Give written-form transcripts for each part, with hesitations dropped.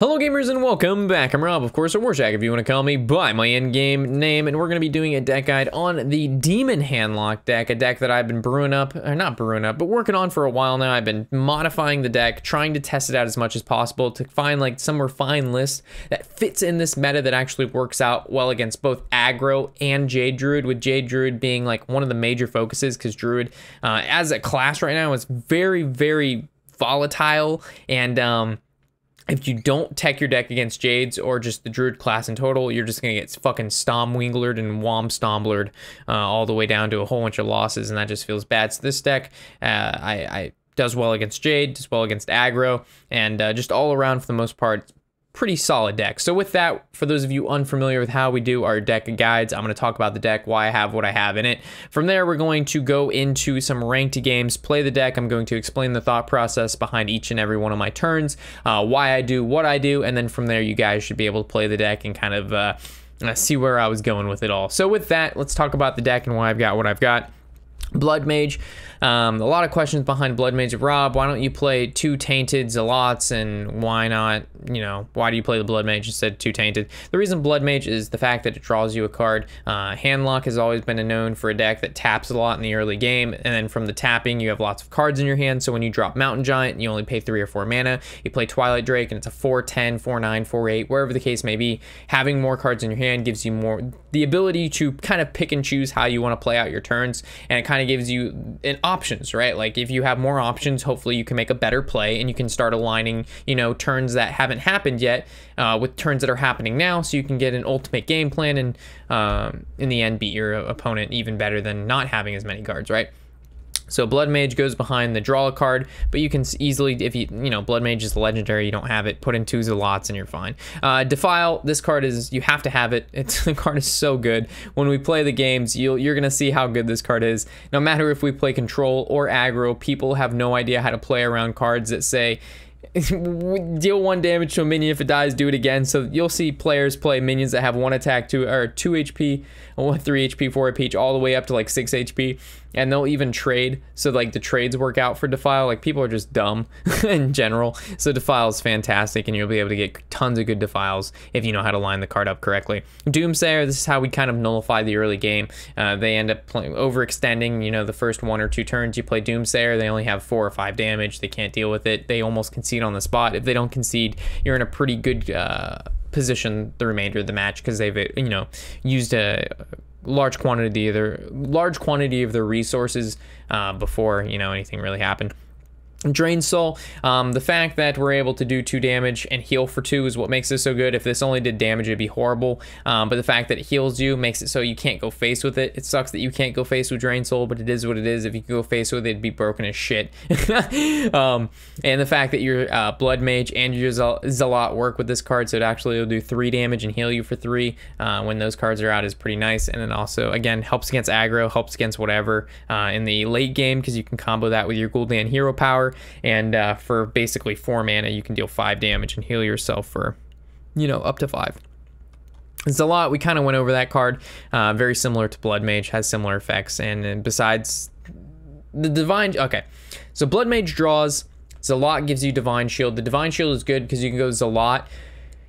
Hello gamers and welcome back. I'm Rob, of course, or Warshak if you want to call me by my in-game name, and we're going to be doing a deck guide on the Demon Handlock deck, a deck that I've been brewing up, or not brewing up, but working on for a while now. I've been modifying the deck, trying to test it out as much as possible to find like some refined list that fits in this meta that actually works out well against both Aggro and Jade Druid, with Jade Druid being like one of the major focuses because Druid as a class right now is very, very volatile, and if you don't tech your deck against Jades or just the Druid class in total, you're just going to get fucking Stomwinglered and Womstomblered all the way down to a whole bunch of losses, and that just feels bad. So this deck, I does well against Jade, does well against Aggro, and just all around for the most part, pretty solid deck. So with that, for those of you unfamiliar with how we do our deck guides, I'm going to talk about the deck, why I have what I have in it. From there, we're going to go into some ranked games, play the deck. I'm going to explain the thought process behind each and every one of my turns, why I do what I do, and then from there, you guys should be able to play the deck and kind of see where I was going with it all. So with that, let's talk about the deck and why I've got what I've got. Blood Mage. A lot of questions behind Blood Mage. Rob, why don't you play 2 Tainted Zealots, and why not, you know, why do you play the Blood Mage instead of 2 Tainted? The reason Blood Mage is the fact that it draws you a card. Handlock has always been known for a deck that taps a lot in the early game, and then from the tapping, you have lots of cards in your hand, so when you drop Mountain Giant, you only pay 3 or 4 mana. You play Twilight Drake, and it's a 4/10, 4/9, 4/8, wherever the case may be. Having more cards in your hand gives you more the ability to kind of pick and choose how you want to play out your turns, and it kind of gives you options, right? Like if you have more options, hopefully you can make a better play, and you can start aligning, you know, turns that haven't happened yet with turns that are happening now, so you can get an ultimate game plan and in the end beat your opponent even better than not having as many cards, right? So Blood Mage goes behind the draw a card, but you can easily, if you know, Blood Mage is legendary, you don't have it, put in 2 Zealots and you're fine. Defile, this card is, you have to have it. The card is so good. When we play the games, you're gonna see how good this card is. No matter if we play Control or Aggro, people have no idea how to play around cards that say, deal 1 damage to a minion, if it dies, do it again. So you'll see players play minions that have 1 attack, 2 HP, 3 HP, 4 HP, all the way up to like 6 HP, and they'll even trade. So like the trades work out for Defile. Like people are just dumb in general. So Defile is fantastic, and you'll be able to get tons of good Defiles if you know how to line the card up correctly. Doomsayer, this is how we kind of nullify the early game. They end up overextending, you know, the first 1 or 2 turns you play Doomsayer, they only have 4 or 5 damage. They can't deal with it. They almost concede on the spot. If they don't concede, you're in a pretty good position the remainder of the match, because they've, you know, used a large quantity of their resources before, you know, anything really happened. Drain Soul, the fact that we're able to do 2 damage and heal for 2 is what makes this so good. If this only did damage, it'd be horrible, but the fact that it heals you makes it so you can't go face with it. It sucks that you can't go face with Drain Soul, but it is what it is. If you could go face with it, it'd be broken as shit. And the fact that your Blood Mage and your Zealot work with this card, so it actually will do 3 damage and heal you for 3 when those cards are out, is pretty nice. And then also, again, helps against Aggro, helps against whatever in the late game, because you can combo that with your Gul'dan hero power. And for basically 4 mana, you can deal 5 damage and heal yourself for, you know, up to 5. Zealot, we kind of went over that card. Very similar to Blood Mage, has similar effects. And besides the Divine, okay. So Blood Mage draws, Zealot gives you Divine Shield. The Divine Shield is good because you can go Zealot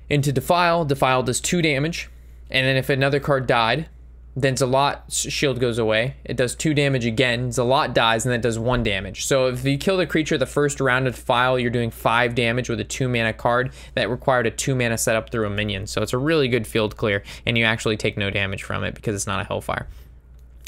into Defile. Defile does 2 damage. And then if another card died, then Zealot's shield goes away. It does 2 damage again. Zealot dies, and then it does 1 damage. So if you kill the creature the first round of Defile, you're doing 5 damage with a 2 mana card that required a 2 mana setup through a minion. So it's a really good field clear, and you actually take no damage from it because it's not a Hellfire.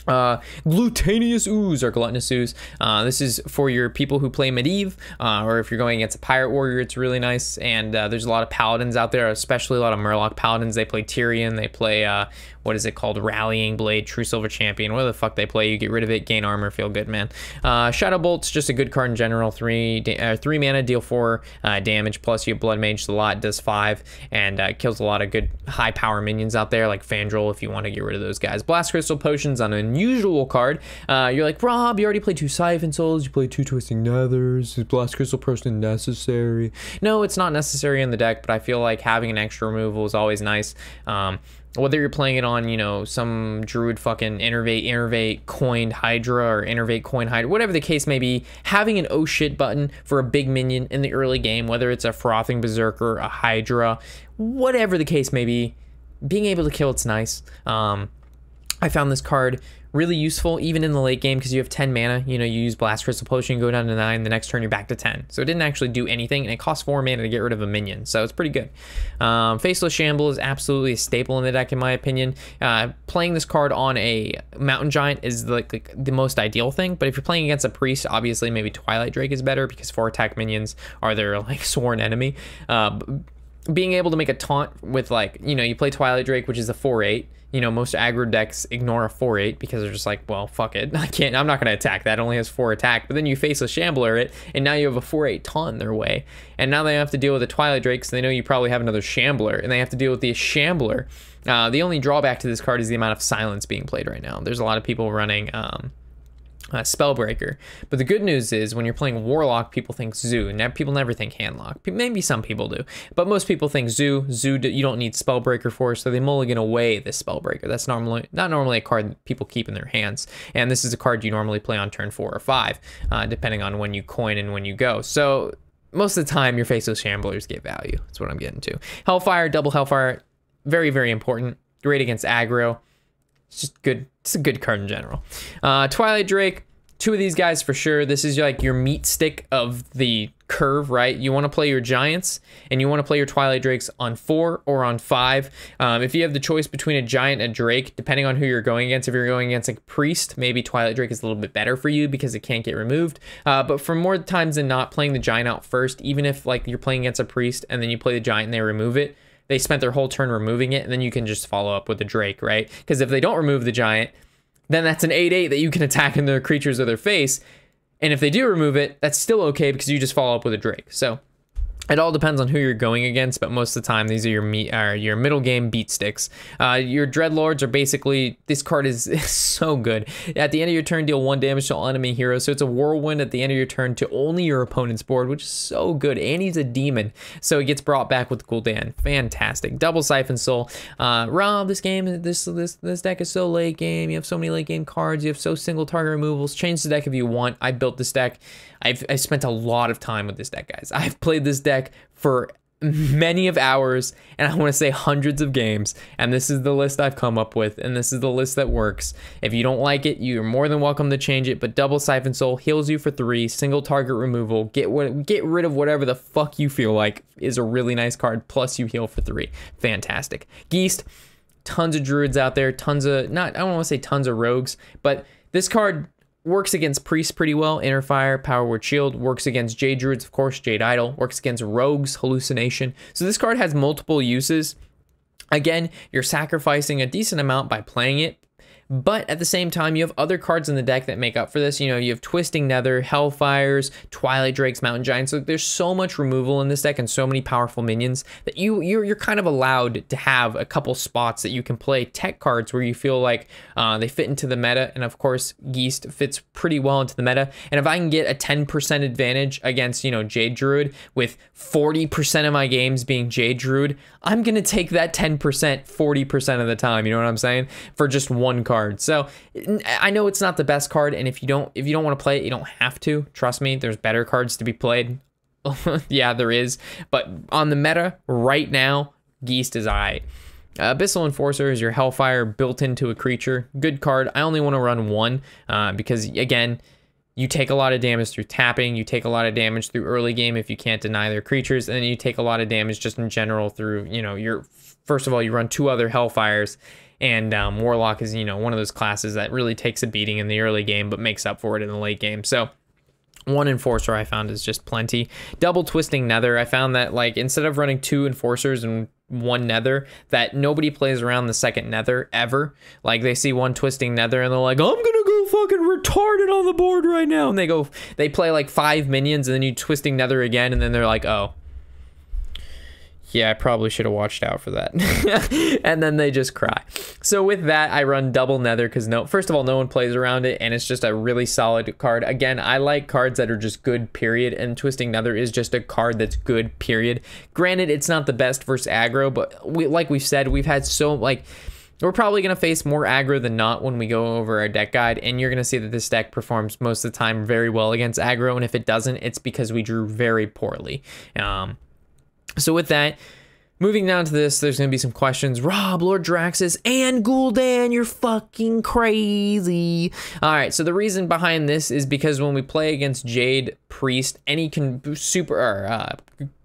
Gluttonous Ooze, or Gluttonous Ooze. This is for your people who play Medivh, or if you're going against a Pirate Warrior, it's really nice. And there's a lot of Paladins out there, especially a lot of Murloc Paladins. They play Tyrion, they play, what is it called? Rallying Blade, True Silver Champion, whatever the fuck they play. You get rid of it, gain armor, feel good, man. Shadow Bolt's just a good card in general. 3 mana, deal 4 damage, plus you have Blood Mage Zealot, does 5, and kills a lot of good high power minions out there, like Fandral, if you want to get rid of those guys. Blast Crystal Potions on a unusual card. You're like, Rob, you already played 2 Siphon Souls, you played 2 Twisting Nethers, is Blast Crystal Person necessary? No, it's not necessary in the deck, but I feel like having an extra removal is always nice. Whether you're playing it on, you know, some Druid fucking Innervate coined Hydra or Innervate coined Hydra, whatever the case may be, having an oh shit button for a big minion in the early game, whether it's a Frothing Berserker, a Hydra, whatever the case may be, being able to kill it's nice. I found this card really useful even in the late game because you have 10 mana. You know, you use Blast Crystal Potion, you go down to 9, the next turn you're back to 10. So it didn't actually do anything, and it costs 4 mana to get rid of a minion, so it's pretty good. Faceless Shamble is absolutely a staple in the deck in my opinion. Playing this card on a Mountain Giant is like the most ideal thing, but if you're playing against a Priest, obviously maybe Twilight Drake is better because 4 attack minions are their like sworn enemy. Being able to make a taunt with, like, you know, you play Twilight Drake, which is a 4/8. You know, most aggro decks ignore a 4/8 because they're just like, well, fuck it. I'm not going to attack that. It only has 4 attack. But then you face a Shambler it, and now you have a 4/8 taunt in their way. And now they have to deal with a Twilight Drake, so they know you probably have another Shambler, and they have to deal with the Shambler. The only drawback to this card is the amount of silence being played right now. There's a lot of people running Spellbreaker, but the good news is when you're playing Warlock, people think Zoo. Now people never think Handlock. Maybe some people do, but most people think Zoo. You don't need Spellbreaker for, so they mulligan away this Spellbreaker. That's not normally a card that people keep in their hands, and this is a card you normally play on turn 4 or 5, depending on when you coin and when you go. So most of the time, your Faceless Shamblers get value. That's what I'm getting to. Hellfire, double Hellfire, very, very important. Great against aggro. It's just good. It's a good card in general. Twilight Drake, 2 of these guys for sure. This is like your meat stick of the curve, right? You want to play your Giants and you want to play your Twilight Drakes on 4 or on 5. If you have the choice between a Giant and a Drake, depending on who you're going against, if you're going against a Priest, maybe Twilight Drake is a little bit better for you because it can't get removed. But for more times than not, playing the Giant out first, even if like you're playing against a Priest and then you play the Giant and they remove it, they spent their whole turn removing it, and then you can just follow up with the Drake, right? Because if they don't remove the Giant, then that's an 8/8 that you can attack in their creatures or their face. And if they do remove it, that's still okay because you just follow up with a Drake. So it all depends on who you're going against, but most of the time these are your middle game beat sticks. Your Dreadlords are basically, this card is so good. At the end of your turn, deal 1 damage to all enemy heroes. So it's a whirlwind at the end of your turn to only your opponent's board, which is so good. And he's a demon, so it gets brought back with Gul'dan. Fantastic. Double Siphon Soul. Rob, this deck is so late game. You have so many late game cards. You have so single target removals. Change the deck if you want. I built this deck. I've spent a lot of time with this deck, guys. I've played this deck for many of hours, and I want to say hundreds of games, and this is the list I've come up with, and this is the list that works. If you don't like it, you're more than welcome to change it, but Double Siphon Soul heals you for 3, single target removal, get rid of whatever the fuck you feel like is a really nice card, plus you heal for 3. Fantastic. Geist, tons of Druids out there, tons of, I don't want to say tons of rogues, but this card works against Priests pretty well. Inner Fire, Power Word Shield. Works against Jade Druids, of course, Jade Idol. Works against Rogues, Hallucination. So this card has multiple uses. Again, you're sacrificing a decent amount by playing it, but at the same time, you have other cards in the deck that make up for this. You know, you have Twisting Nether, Hellfires, Twilight Drakes, Mountain Giants. So there's so much removal in this deck and so many powerful minions that you're kind of allowed to have a couple spots that you can play tech cards where you feel like they fit into the meta. And of course, Geist fits pretty well into the meta. And if I can get a 10% advantage against, you know, Jade Druid with 40% of my games being Jade Druid, I'm going to take that 10% 40% of the time. You know what I'm saying? For just one card. So I know it's not the best card, and if you don't want to play it, you don't have to. Trust me, there's better cards to be played. Yeah, there is, but on the meta right now, Geist is alright. Abyssal Enforcer is your Hellfire built into a creature. Good card. I only want to run 1 because again, you take a lot of damage through tapping, you take a lot of damage through early game if you can't deny their creatures, and then you take a lot of damage just in general through, you know, first of all, you run 2 other Hellfires. And Warlock is, you know, one of those classes that really takes a beating in the early game, but makes up for it in the late game. So 1 Enforcer I found is just plenty. Double Twisting Nether. I found that, like, instead of running 2 Enforcers and 1 Nether, that nobody plays around the second Nether ever. Like, they see 1 Twisting Nether and they're like, I'm gonna go fucking retarded on the board right now. And they play like 5 minions and then you Twisting Nether again, and then they're like, oh, Yeah, I probably should have watched out for that. And then they just cry. So with that, I run double Nether because first of all, no one plays around it, and it's just a really solid card. Again, I like cards that are just good, period, and Twisting Nether is just a card that's good, period. Granted, it's not the best versus aggro, but like we've said, we've had we're probably going to face more aggro than not when we go over our deck guide, and you're going to see that this deck performs most of the time very well against aggro, and if it doesn't, it's because we drew very poorly. So with that, moving down to this, there's going to be some questions. Rob, Lord Draxus, and Gul'dan, you're fucking crazy. All right, so the reason behind this is because when we play against Jade, Priest, any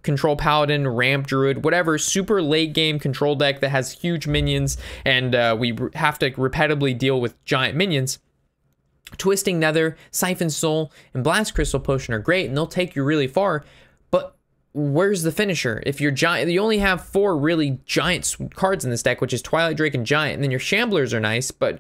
control Paladin, Ramp, Druid, whatever, super late game control deck that has huge minions, and we have to repetitively deal with giant minions, Twisting Nether, Siphon Soul, and Blast Crystal Potion are great, and they'll take you really far, but where's the finisher? If you're giant, you only have 4 really giant cards in this deck, which is Twilight Drake and Giant, and then your Shamblers are nice, but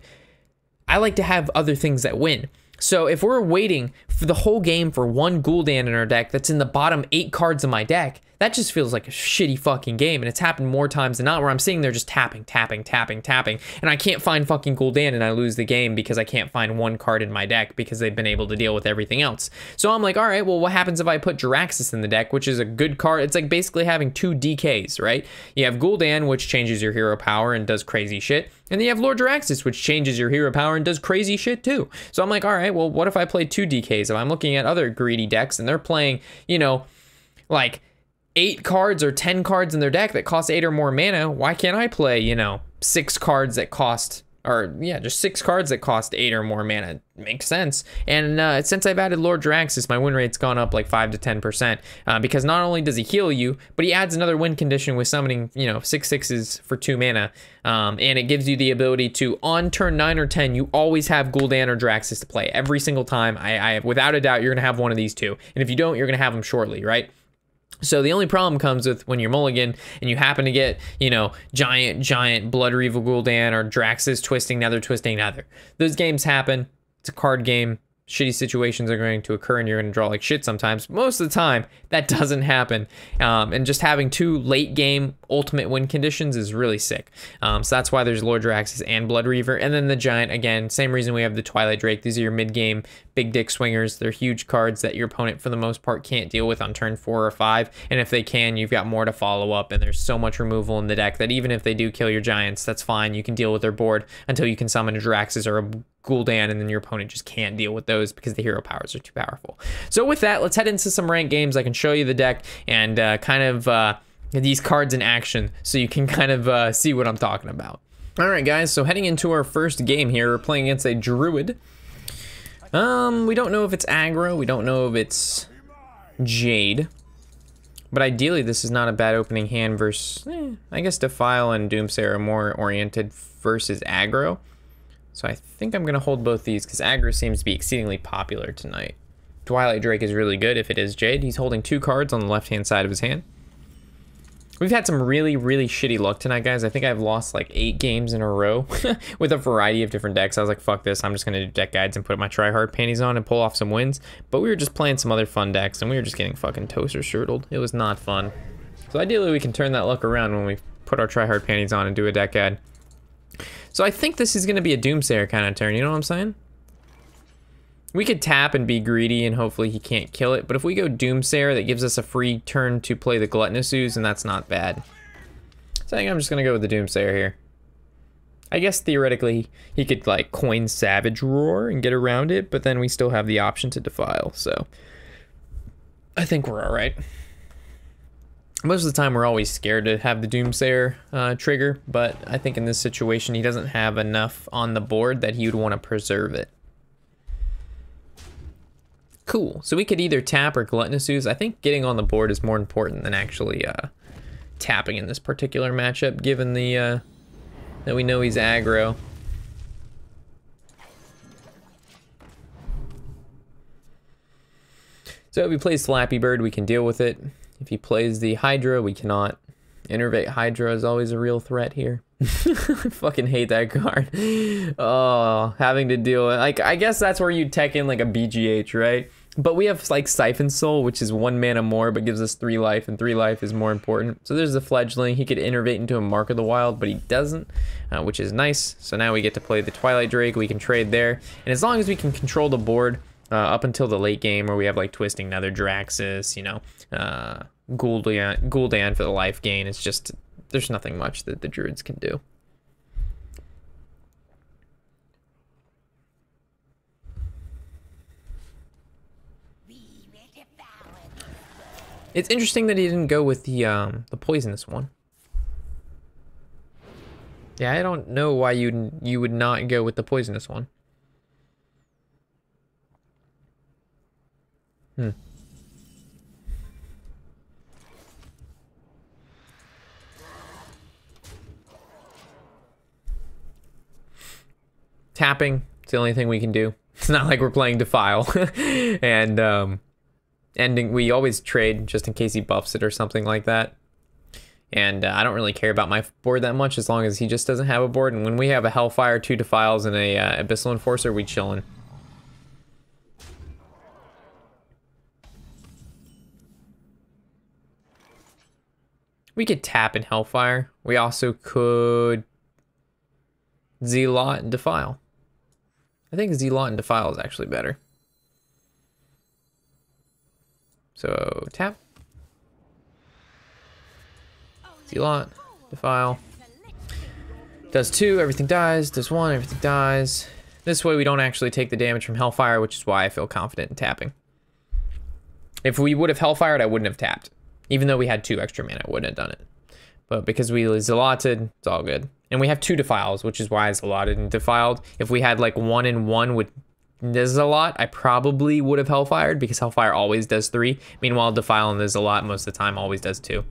I like to have other things that win. So if we're waiting for the whole game for one Gul'dan in our deck that's in the bottom 8 cards of my deck, that just feels like a shitty fucking game, and it's happened more times than not where I'm sitting there just tapping, and I can't find fucking Gul'dan, and I lose the game because I can't find one card in my deck because they've been able to deal with everything else. So I'm like, all right, well, what happens if I put Jiraxis in the deck, which is a good card? It's like basically having 2 DKs, right? You have Gul'dan, which changes your hero power and does crazy shit, and then you have Lord Jiraxis, which changes your hero power and does crazy shit too. So I'm like, all right, well, what if I play 2 DKs? If I'm looking at other greedy decks and they're playing, you know, like 8 cards or 10 cards in their deck that cost 8 or more mana, why can't I play, you know, 6 cards that cost, or yeah, just 6 cards that cost 8 or more mana? Makes sense. And since I've added Lord Jiraxis, my win rate's gone up like 5 to 10%, because not only does he heal you, but he adds another win condition with summoning, you know, 6/6s for 2 mana, and it gives you the ability to, on turn 9 or 10, you always have Gul'dan or Jiraxis to play every single time. I without a doubt, you're gonna have one of these 2, and if you don't, you're gonna have them shortly, right? So the only problem comes with when you're mulligan and you happen to get, you know, giant Blood Reaver Gul'dan or Draxus Twisting Nether. Those games happen. It's a card game. Shitty situations are going to occur and you're going to draw like shit sometimes. Most of the time, that doesn't happen. And just having 2 late game ultimate win conditions is really sick. So that's why there's Lord Jiraxis and Blood Reaver. And then the Giant, again, same reason we have the Twilight Drake. These are your mid-game big dick swingers. They're huge cards that your opponent, for the most part, can't deal with on turn 4 or 5. And if they can, you've got more to follow up. And there's so much removal in the deck that even if they do kill your Giants, that's fine. You can deal with their board until you can summon a Jiraxis or a Gul'dan, and then your opponent just can't deal with those because the hero powers are too powerful. So with that, let's head into some ranked games. I can show you the deck and kind of these cards in action so you can kind of see what I'm talking about. All right, guys, so heading into our first game here, we're playing against a Druid. We don't know if it's aggro, we don't know if it's Jade, but ideally this is not a bad opening hand versus, I guess Defile and Doomsayer are more oriented versus aggro. So I think I'm gonna hold both these because aggro seems to be exceedingly popular tonight. Twilight Drake is really good if it is Jade. He's holding 2 cards on the left-hand side of his hand. We've had some really shitty luck tonight, guys. I think I've lost like 8 games in a row with a variety of different decks. I was like, fuck this, I'm just gonna do deck guides and put my try-hard panties on and pull off some wins. But we were just playing some other fun decks and we were just getting fucking toaster strudled. It was not fun. So ideally we can turn that luck around when we put our try-hard panties on and do a deck guide. So I think this is gonna be a Doomsayer kind of turn, you know what I'm saying? We could tap and be greedy and hopefully he can't kill it, but if we go Doomsayer, that gives us a free turn to play the Gluttonous Ooze, and that's not bad. So I think I'm just gonna go with the Doomsayer here. I guess theoretically he could like coin Savage Roar and get around it, but then we still have the option to Defile, so I think we're all right. Most of the time we're always scared to have the Doomsayer trigger, but I think in this situation he doesn't have enough on the board that he would want to preserve it. Cool, so we could either tap or Gluttonous Ooze. I think getting on the board is more important than actually tapping in this particular matchup, given the that we know he's aggro. So if he plays Flappy Bird, we can deal with it. If he plays the Hydra, we cannot. Innervate Hydra is always a real threat here. I fucking hate that card. Oh, having to deal with, like, I guess that's where you tech in like a BGH, right? But we have like Siphon Soul, which is 1 mana more, but gives us 3 life, and 3 life is more important. So there's the Fledgling. He could innervate into a Mark of the Wild, but he doesn't, which is nice. So now we get to play the Twilight Drake. We can trade there. And as long as we can control the board up until the late game, where we have like Twisting Nether, Draxus, you know, Gul'dan for the life gain, it's just, there's nothing much that the Druids can do. It's interesting that he didn't go with the poisonous one. Yeah, I don't know why you would not go with the poisonous one. Tapping, it's the only thing we can do. It's not like we're playing Defile. And ending, we always trade just in case he buffs it or something like that. And I don't really care about my board that much as long as he just doesn't have a board. And when we have a Hellfire, 2 Defiles, and a Abyssal Enforcer, we chillin'. We could tap in Hellfire. We also could Zealot and Defile. I think Zealot and Defile is actually better. So tap. Zealot, Defile. Does 2, everything dies. Does 1, everything dies. This way we don't actually take the damage from Hellfire, which is why I feel confident in tapping. If we would have Hellfired, I wouldn't have tapped. Even though we had 2 extra mana, I wouldn't have done it. But because we Zealoted, it's all good. And we have 2 Defiles, which is why I Zealoted and Defiled. If we had like 1 and 1 with Zealot, I probably would have Hellfired, because Hellfire always does 3. Meanwhile, Defile and Zealot most of the time always does 2.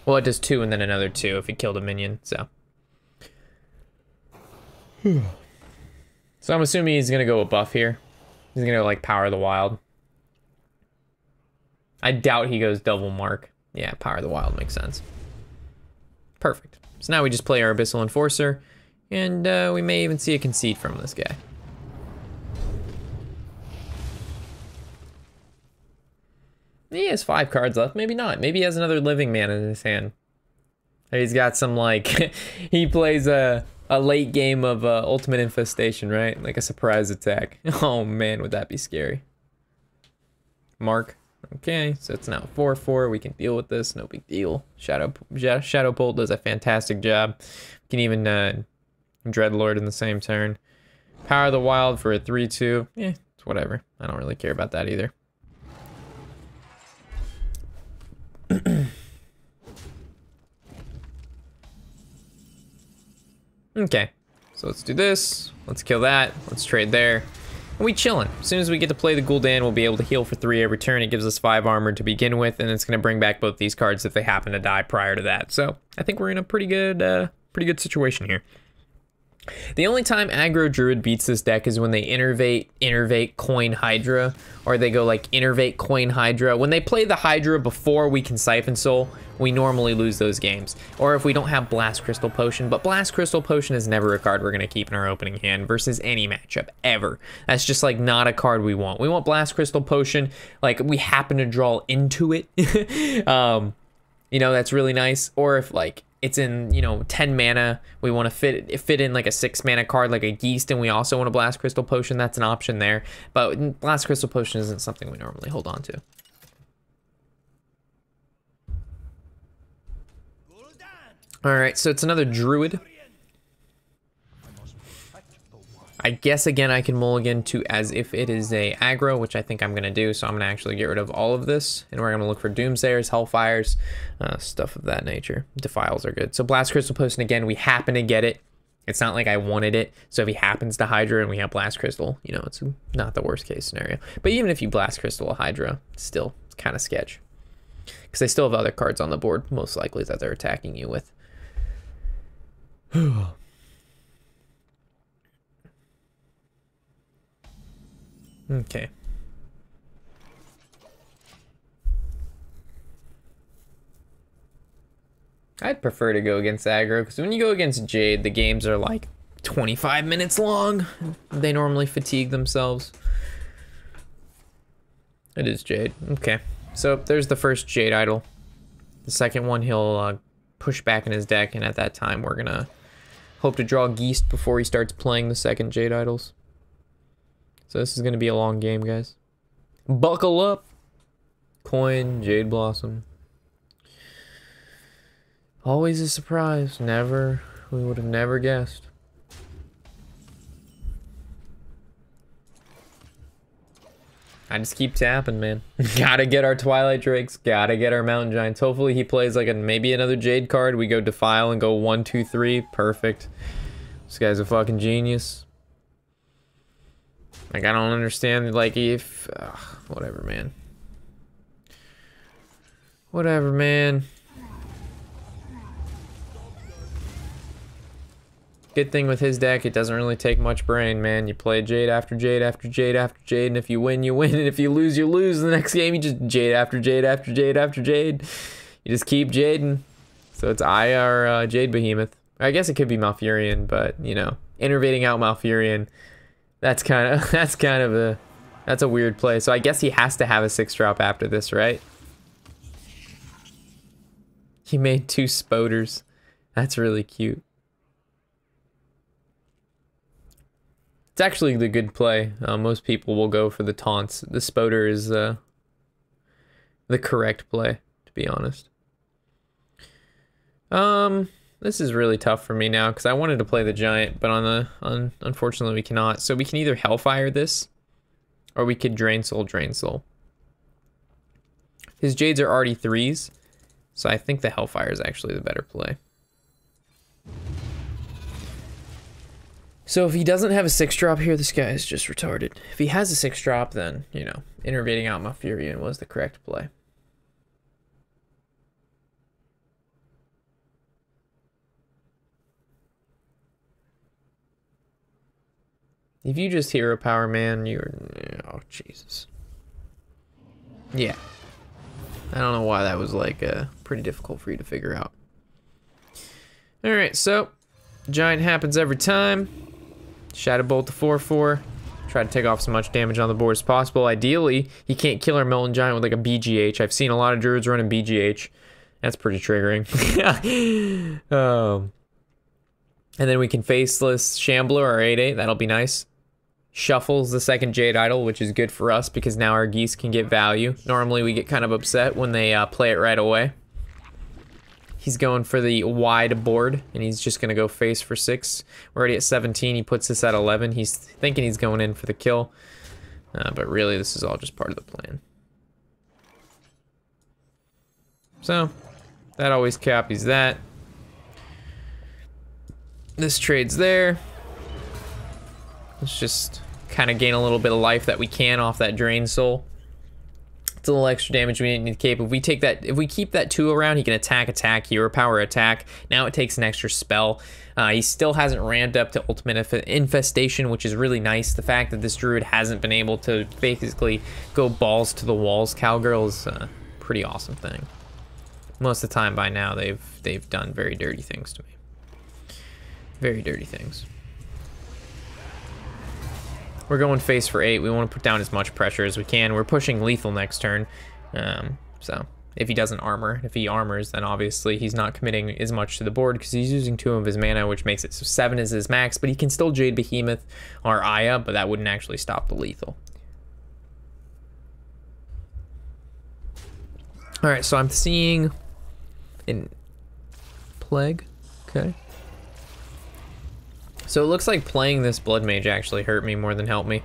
Well, it does 2 and then another 2 if it killed a minion, so. So I'm assuming he's gonna go a buff here. He's gonna go like Power of the Wild. I doubt he goes double Mark. Yeah, Power of the Wild makes sense. Perfect. So now we just play our Abyssal Enforcer, and we may even see a concede from this guy. He has 5 cards left. Maybe not. Maybe he has another living man in his hand. He's got some, like, he plays a late game of Ultimate Infestation, right? Like a surprise attack. Oh man, would that be scary. Mark. Okay, so it's now 4/4. We can deal with this. No big deal. Shadow Bolt does a fantastic job. We can even Dreadlord in the same turn. Power of the Wild for a 3/2. Eh, it's whatever. I don't really care about that either. Okay, so let's do this. Let's kill that. Let's trade there. And we chillin'. As soon as we get to play the Gul'dan, we'll be able to heal for 3 every turn. It gives us 5 armor to begin with, and it's gonna bring back both these cards if they happen to die prior to that. So I think we're in a pretty good situation here. The only time Aggro Druid beats this deck is when they innervate, coin Hydra, or they go like innervate, coin Hydra. When they play the Hydra before we can Siphon Soul, we normally lose those games. Or if we don't have Blast Crystal Potion, but Blast Crystal Potion is never a card we're gonna keep in our opening hand versus any matchup, ever. That's just like not a card we want. We want Blast Crystal Potion, like we happen to draw into it. You know, that's really nice. Or if like, it's in, you know, 10 mana, we want to fit in like a 6 mana card like a Geist, and we also want a Blast Crystal Potion. That's an option there, but Blast Crystal Potion isn't something we normally hold on to. All right, so it's another Druid. I guess again I can mulligan to as if it is a aggro, which I think I'm gonna do. So I'm gonna actually get rid of all of this, and we're gonna look for Doomsayers, Hellfires, stuff of that nature. Defiles are good. So Blast Crystal Potion again, we happen to get it. It's not like I wanted it. So if he happens to Hydra and we have Blast Crystal, you know, it's not the worst case scenario. But even if you Blast Crystal a Hydra, still it's kind of sketch, because they still have other cards on the board, most likely that they're attacking you with. Okay. I'd prefer to go against aggro, because when you go against Jade, the games are like 25 minutes long. They normally fatigue themselves. It is Jade. Okay. So there's the first Jade idol. The second one he'll push back in his deck, and at that time we're gonna hope to draw Geist before he starts playing the second Jade idols. So this is gonna be a long game, guys. Buckle up. Coin, Jade Blossom. Always a surprise. Never. We would have never guessed. I just keep tapping, man. Gotta get our Twilight Drakes. Gotta get our Mountain Giants. Hopefully he plays like maybe another Jade card. We go Defile and go 1, 2, 3. Perfect. This guy's a fucking genius. Like, I don't understand, like, if... whatever, man. Whatever, man. Good thing with his deck, it doesn't really take much brain, man. You play Jade after Jade after Jade after Jade, and if you win, you win, and if you lose, you lose. The next game, you just Jade after Jade after Jade after Jade. You just keep Jading. So it's IR Jade Behemoth. I guess it could be Malfurion, but, you know, innervating out Malfurion, that's kind of that's a weird play. So I guess he has to have a 6-drop after this, right? He made 2 Spoders. That's really cute. It's actually the good play. Most people will go for the taunts. The Spoder is the correct play, to be honest. This is really tough for me now because I wanted to play the Giant, but unfortunately we cannot. So we can either Hellfire this, or we could Drain Soul, Drain Soul. His Jades are already 3s, so I think the Hellfire is actually the better play. So if he doesn't have a 6-drop here, this guy is just retarded. If he has a 6-drop, then, you know, innervating out Malfurion was the correct play. If you just Hero Power, man, you're... Oh, Jesus. Yeah. I don't know why that was, like, pretty difficult for you to figure out. Alright, so... Giant happens every time. Shadow Bolt to 4/4. Try to take off as much damage on the board as possible. Ideally, he can't kill our Molten Giant with like a BGH. I've seen a lot of Druids running BGH. That's pretty triggering. And then we can Faceless Shambler, our 8/8. That'll be nice. Shuffles the second Jade Idol, which is good for us because now our Geese can get value. Normally we get kind of upset when they play it right away. He's going for the wide board, and he's just going to go face for 6. We're already at 17. He puts this at 11. He's thinking he's going in for the kill, but really this is all just part of the plan. So, that always copies that. This trade's there. Let's just kind of gain a little bit of life that we can off that Drain Soul. It's a little extra damage we need to cape. If we take that, if we keep that 2 around, he can attack, Hero Power, attack. Now it takes an extra spell. He still hasn't ramped up to Ultimate Infestation, which is really nice. The fact that this Druid hasn't been able to basically go balls to the walls, Cowgirl, is a pretty awesome thing. Most of the time by now, they've done very dirty things to me. Very dirty things. We're going face for 8. We want to put down as much pressure as we can. We're pushing lethal next turn. So if he doesn't armor, if he armors, then obviously he's not committing as much to the board because he's using 2 of his mana, which makes it so 7 is his max, but he can still Jade Behemoth or Aya, but that wouldn't actually stop the lethal. All right, so I'm seeing in Plague, okay. So it looks like playing this Blood Mage actually hurt me more than helped me.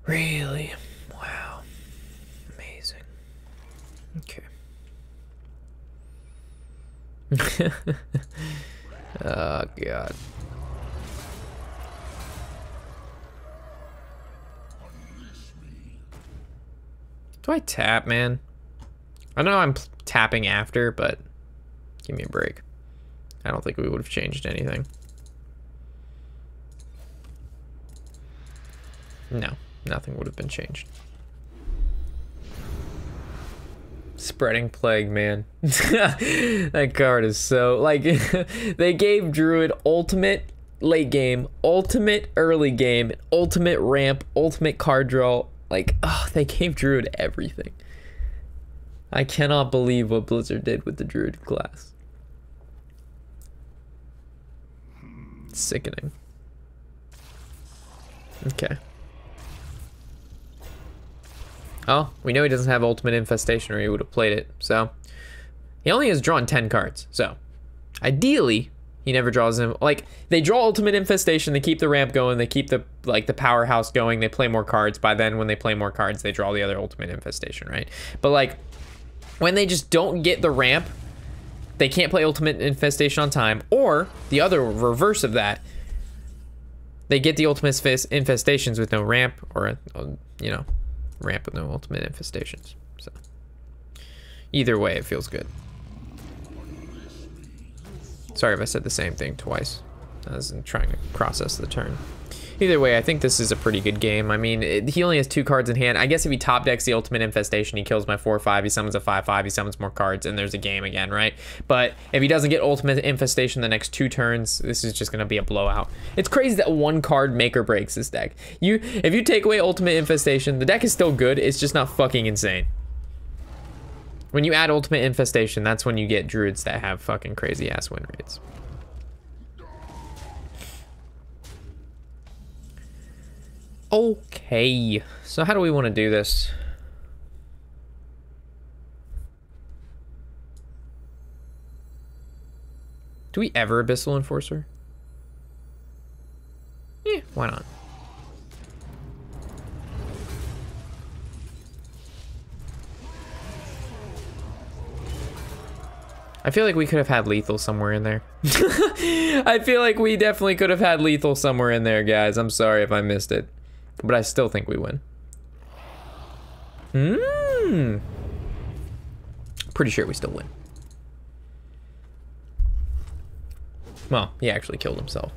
Really? Wow. Amazing. Okay. Oh, God. Do I tap, man? I know I'm tapping after, but give me a break. I don't think we would have changed anything. No, nothing would have been changed. Spreading Plague, man. That card is so... Like, they gave Druid ultimate late game, ultimate early game, ultimate ramp, ultimate card draw, Like, oh, they gave Druid everything. I cannot believe what Blizzard did with the Druid class. Sickening. Okay. Oh, we know he doesn't have Ultimate Infestation or he would have played it. So, he only has drawn 10 cards. So, ideally, he never draws him. Like, they draw Ultimate Infestation, they keep the ramp going, they keep the, like, the powerhouse going, they play more cards. By then, when they play more cards, they draw the other Ultimate Infestation, right? But, like, when they just don't get the ramp, they can't play Ultimate Infestation on time. Or, the other reverse of that, they get the Ultimate Infestations with no ramp, or, you know, ramp with no Ultimate Infestations. So, either way, it feels good. Sorry if I said the same thing twice. I was trying to process the turn. Either way, I think this is a pretty good game. I mean, he only has 2 cards in hand. I guess if he top decks the Ultimate Infestation, he kills my 4/5, he summons a 5/5, he summons more cards, and there's a game again, right? But if he doesn't get Ultimate Infestation the next 2 turns, this is just gonna be a blowout. It's crazy that 1 card make or breaks this deck. If you take away Ultimate Infestation, the deck is still good, it's just not fucking insane. When you add Ultimate Infestation, that's when you get Druids that have fucking crazy ass win rates. Okay, so how do we want to do this? Do we ever Abyssal Enforcer? Yeah, why not? I feel like we could have had lethal somewhere in there. I feel like we definitely could have had lethal somewhere in there, guys. I'm sorry if I missed it. But I still think we win. Pretty sure we still win. Well, he actually killed himself.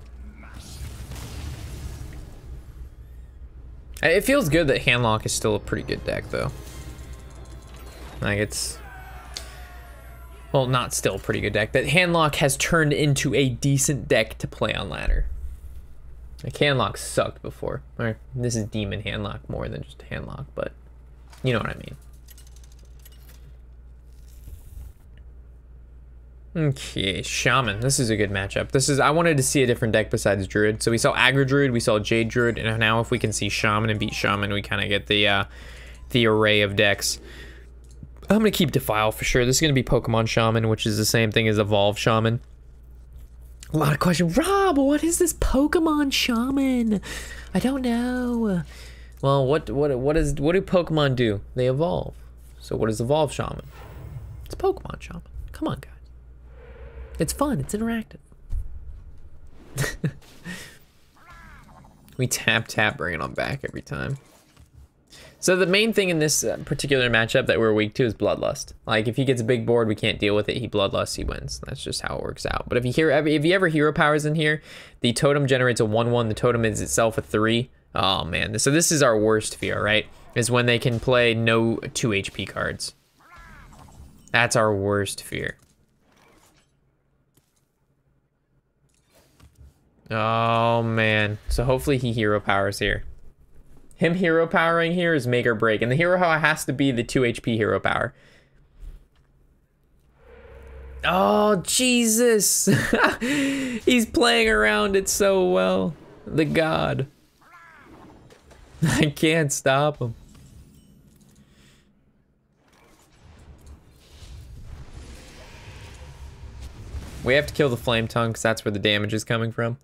It feels good that Handlock is still a pretty good deck, though. Like, it's... Well, not still a pretty good deck. That Handlock has turned into a decent deck to play on ladder. Like, Handlock sucked before. Or, this is Demon Handlock more than just Handlock, but you know what I mean. Okay, Shaman. This is a good matchup. I wanted to see a different deck besides Druid. So we saw Aggro Druid, we saw Jade Druid, and now if we can see Shaman and beat Shaman, we kind of get the array of decks. I'm going to keep Defile for sure. This is going to be Pokemon Shaman, which is the same thing as Evolve Shaman. A lot of questions. Rob, what is this Pokemon Shaman? I don't know. Well, what do Pokemon do? They evolve. So what is Evolve Shaman? It's Pokemon Shaman. Come on, guys. It's fun. It's interactive. We tap, bring it on back every time. So the main thing in this particular matchup that we're weak to is Bloodlust. Like, if he gets a big board, we can't deal with it. He Bloodlusts, he wins. That's just how it works out. But if he ever Hero Powers in here, the totem generates a 1/1. The totem is itself a 3. Oh, man. So this is our worst fear, right? Is when they can play no 2 HP cards. That's our worst fear. Oh, man. So hopefully he Hero Powers here. Him Hero Powering here is make or break. And the Hero Power has to be the 2 HP Hero Power. Oh, Jesus. He's playing around it so well. The God. I can't stop him. We have to kill the Flame Tongue because that's where the damage is coming from.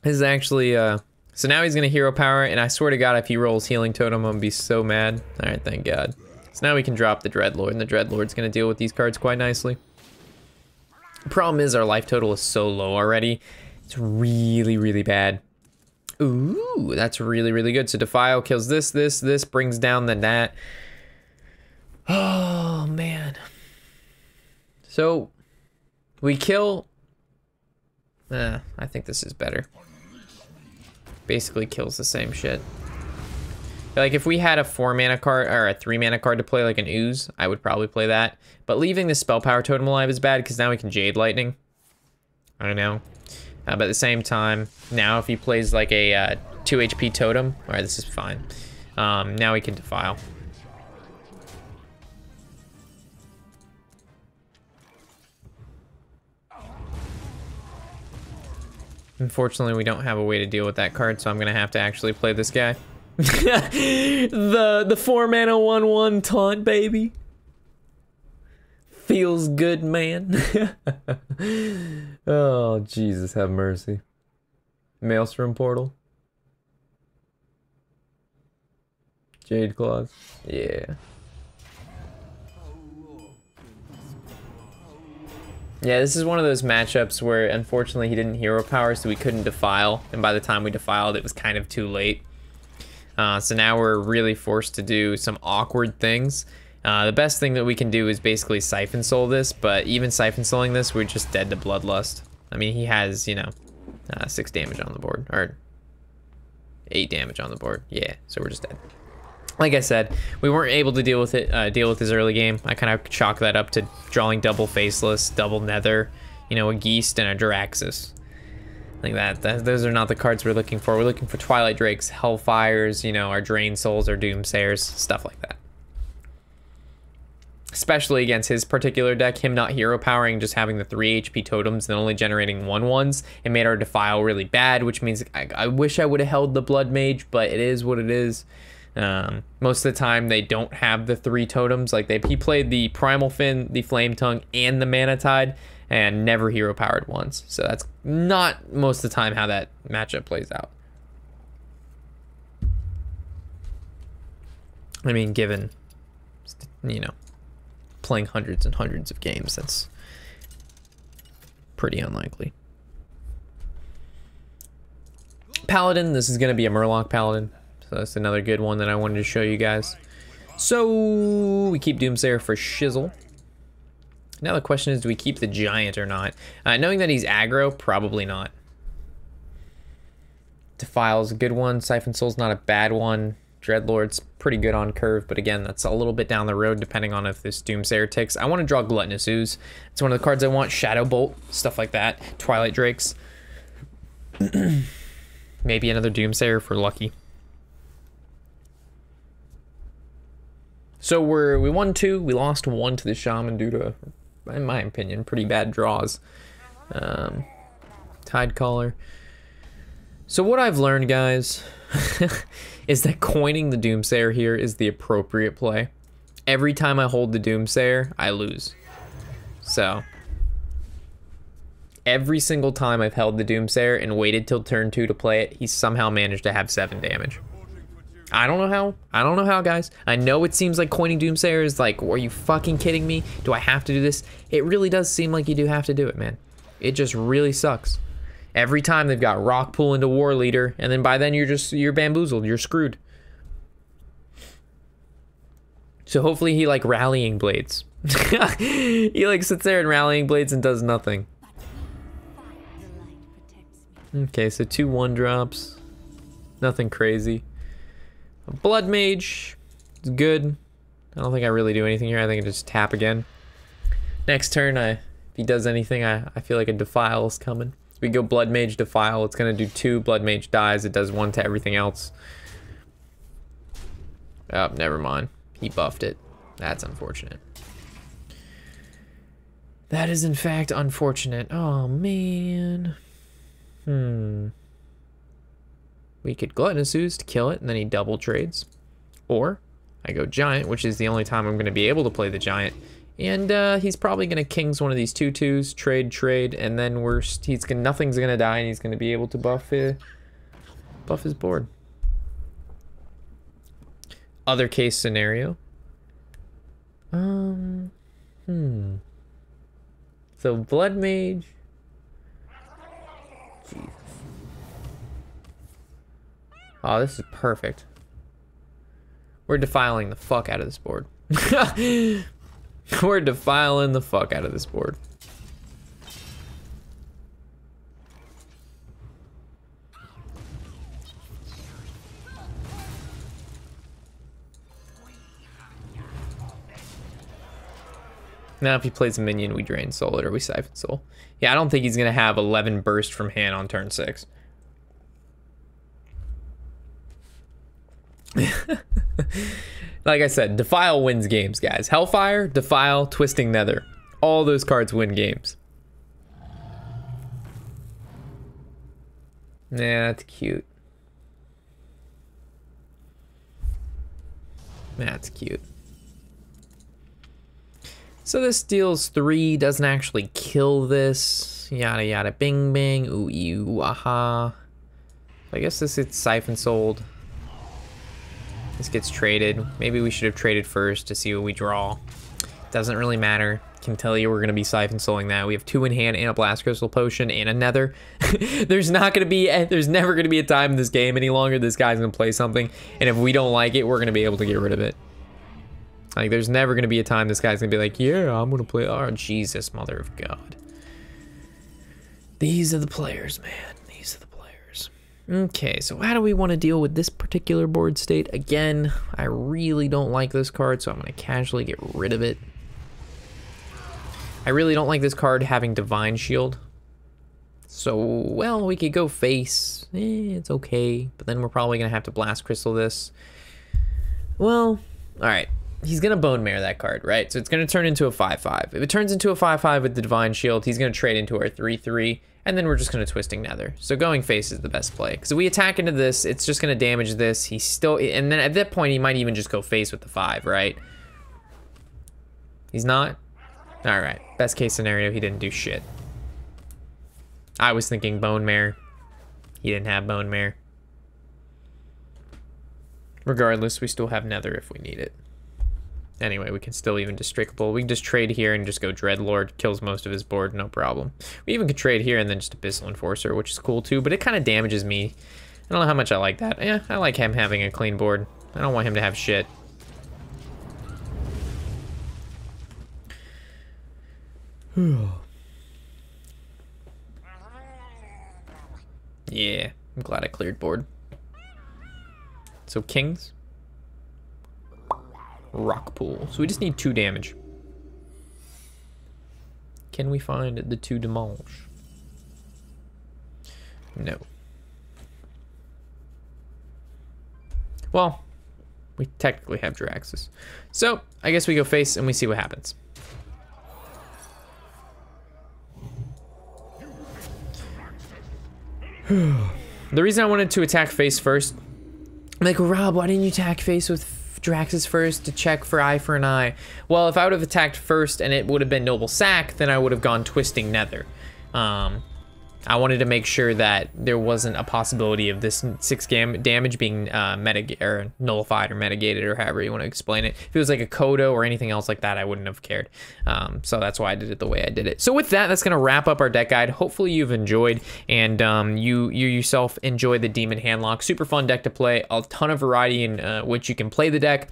This is actually, so now he's gonna Hero Power, and I swear to God, if he rolls Healing Totem, I'm gonna be so mad. All right, thank God. So now we can drop the Dreadlord, and the Dreadlord's gonna deal with these cards quite nicely. The problem is our life total is so low already. It's really, really bad. Ooh, that's really, really good. So Defile kills this, brings down the Nat. Oh, man. So, we kill... I think this is better. Basically kills the same shit. Like, if we had a 4-mana card, or a 3-mana card to play, like an Ooze, I would probably play that. But leaving the Spell Power Totem alive is bad, because now we can Jade Lightning. I don't know. But at the same time, now if he plays like a 2 HP totem, all right, this is fine. Now he can defile. Unfortunately, we don't have a way to deal with that card, so I'm gonna have to actually play this guy. the 4-mana 1/1 taunt, baby. Feels good, man. Oh, Jesus, have mercy. Maelstrom Portal. Jade Claws. Yeah. Yeah, this is one of those matchups where unfortunately he didn't hero power, so we couldn't defile, and by the time we defiled it was kind of too late. So now we're really forced to do some awkward things. The best thing that we can do is basically Siphon Soul this, but even Siphon Souling this, we're just dead to Bloodlust. I mean, he has, you know, 6 damage on the board, or 8 damage on the board. Yeah, so we're just dead. Like I said, we weren't able to deal with it, deal with his early game. I kind of chalk that up to drawing double Faceless, double Nether, you know, a Geist and a Jaraxxus. Like those are not the cards we're looking for. We're looking for Twilight Drakes, Hellfires, you know, our Drain Souls, our Doomsayers, stuff like that. Especially against his particular deck, him not hero powering, just having the 3 HP totems and only generating 1/1s, it made our defile really bad, which means I wish I would have held the Blood Mage, but it is what it is. Most of the time they don't have the 3 totems. Like he played the Primal Fin, the Flame Tongue, and the Mana Tide, and never hero powered once. So that's not most of the time how that matchup plays out. I mean, given, you know, playing hundreds and hundreds of games, that's pretty unlikely. Paladin, this is going to be a Murloc Paladin. So that's another good one that I wanted to show you guys. So we keep Doomsayer for shizzle. Now the question is, do we keep the Giant or not? Knowing that he's aggro, probably not. Defile's a good one. Siphon Soul's not a bad one. Dreadlord's pretty good on curve, but again, that's a little bit down the road depending on if this Doomsayer ticks. I want to draw Gluttonous Ooze. It's one of the cards I want. Shadow Bolt, stuff like that. Twilight Drakes. Maybe another Doomsayer if we're lucky. So we won 2, we lost 1 to the Shaman due to, in my opinion, pretty bad draws. Tidecaller. So what I've learned, guys, is that coining the Doomsayer here is the appropriate play. Every time I hold the Doomsayer, I lose. So every single time I've held the Doomsayer and waited till turn 2 to play it, he's somehow managed to have 7 damage. I don't know how. I don't know how, guys. I know it seems like coining Doomsayer is like, are you fucking kidding me? Do I have to do this? It really does seem like you do have to do it, man. It just really sucks. Every time they've got Rock Pool into War Leader, and then by then you're bamboozled. You're screwed. So hopefully he like Rallying Blades. He like sits there and Rallying Blades and does nothing. Okay, so 2 1-drops. Nothing crazy. Blood Mage is good. I don't think I really do anything here. I think I just tap again. Next turn, if he does anything, I feel like a Defile is coming. So we go Blood Mage, Defile. It's going to do 2 Blood Mage dies. It does 1 to everything else. Oh, never mind. He buffed it. That's unfortunate. That is, in fact, unfortunate. Oh, man. We could Gluttonous Ooze to kill it, and then he double trades. Or I go Giant, which is the only time I'm going to be able to play the Giant. And he's probably going to Kings one of these 2/2s, trade, and then nothing's going to die, and he's going to be able to buff his board. Other case scenario. So Blood Mage. Jesus. Oh, this is perfect. We're defiling the fuck out of this board. We're defiling the fuck out of this board. Now if he plays a minion, we drain soul it or we siphon soul. Yeah, I don't think he's going to have 11 burst from hand on turn 6. Like I said, Defile wins games, guys. Hellfire, Defile, Twisting Nether. All those cards win games. Nah, that's cute. That's cute. So this deals 3, doesn't actually kill this. Yada yada bing bing. Ooh you aha. I guess this gets siphon sold. This gets traded. Maybe we should have traded first to see what we draw. Doesn't really matter. Can tell you we're gonna be siphon souling that. We have 2 in hand and a blast crystal potion and a nether. There's never gonna be a time in this game any longer this guy's gonna play something, and if we don't like it, we're gonna be able to get rid of it. Like there's never gonna be a time this guy's gonna be like, yeah, I'm gonna play. Oh Jesus, mother of God. These are the players, man. These are the players. Okay, so how do we want to deal with this particular board state? Again, I really don't like this card, so I'm gonna casually get rid of it. I really don't like this card having Divine Shield. So, well, we could go face. It's okay. But then we're probably going to have to Blast Crystal this. Well, alright. He's going to Bone Mare that card, right? So it's going to turn into a 5-5. If it turns into a 5-5 with the Divine Shield, he's going to trade into our 3-3. And then we're just going to Twisting Nether. So going face is the best play. Because if we attack into this, it's just going to damage this. He's still... And then at that point, he might even just go face with the 5, right? He's not? Alright, best case scenario, he didn't do shit. I was thinking Bone Mare. He didn't have Bone Mare. Regardless, we still have Nether if we need it. Anyway, we can still even Destricable. We can just trade here and just go Dreadlord. Kills most of his board, no problem. We even could trade here and then just Abyssal Enforcer, which is cool too, but it kind of damages me. I don't know how much I like that. Yeah, I like him having a clean board. I don't want him to have shit. Yeah, I'm glad I cleared board. So kings. Rock pool. So we just need 2 damage. Can we find the 2 demolish? No. Well, we technically have Draxus. So I guess we go face and we see what happens. The reason I wanted to attack face first, I'm like, Rob, why didn't you attack face with Draxus first to check for eye for an eye? Well, if I would have attacked first and it would have been Noble Sack, then I would have gone Twisting Nether. I wanted to make sure that there wasn't a possibility of this 6 damage being nullified or mitigated or however you want to explain it. If it was like a Kodo or anything else like that, I wouldn't have cared. So that's why I did it the way I did it. So with that, that's going to wrap up our deck guide. Hopefully you've enjoyed and you yourself enjoy the Demon Handlock. Super fun deck to play. A ton of variety in which you can play the deck.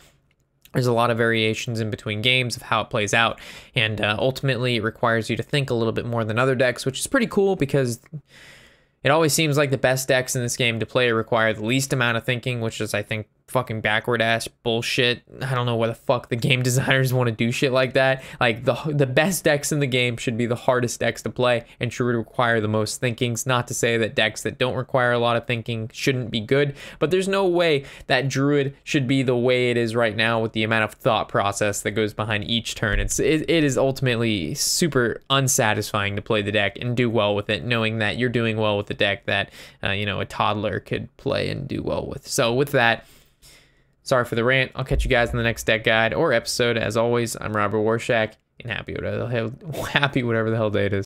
There's a lot of variations in between games of how it plays out, and ultimately it requires you to think a little bit more than other decks, which is pretty cool because it always seems like the best decks in this game to play require the least amount of thinking, which is, I think, fucking backward ass bullshit. I don't know why the fuck the game designers want to do shit like that. Like the best decks in the game should be the hardest decks to play and should require the most thinkings. Not to say that decks that don't require a lot of thinking shouldn't be good, but there's no way that Druid should be the way it is right now with the amount of thought process that goes behind each turn. It is ultimately super unsatisfying to play the deck and do well with it, knowing that you're doing well with the deck that you know, a toddler could play and do well with. So with that, sorry for the rant. I'll catch you guys in the next deck guide or episode. As always, I'm Robert Warshak, and happy whatever the hell day it is.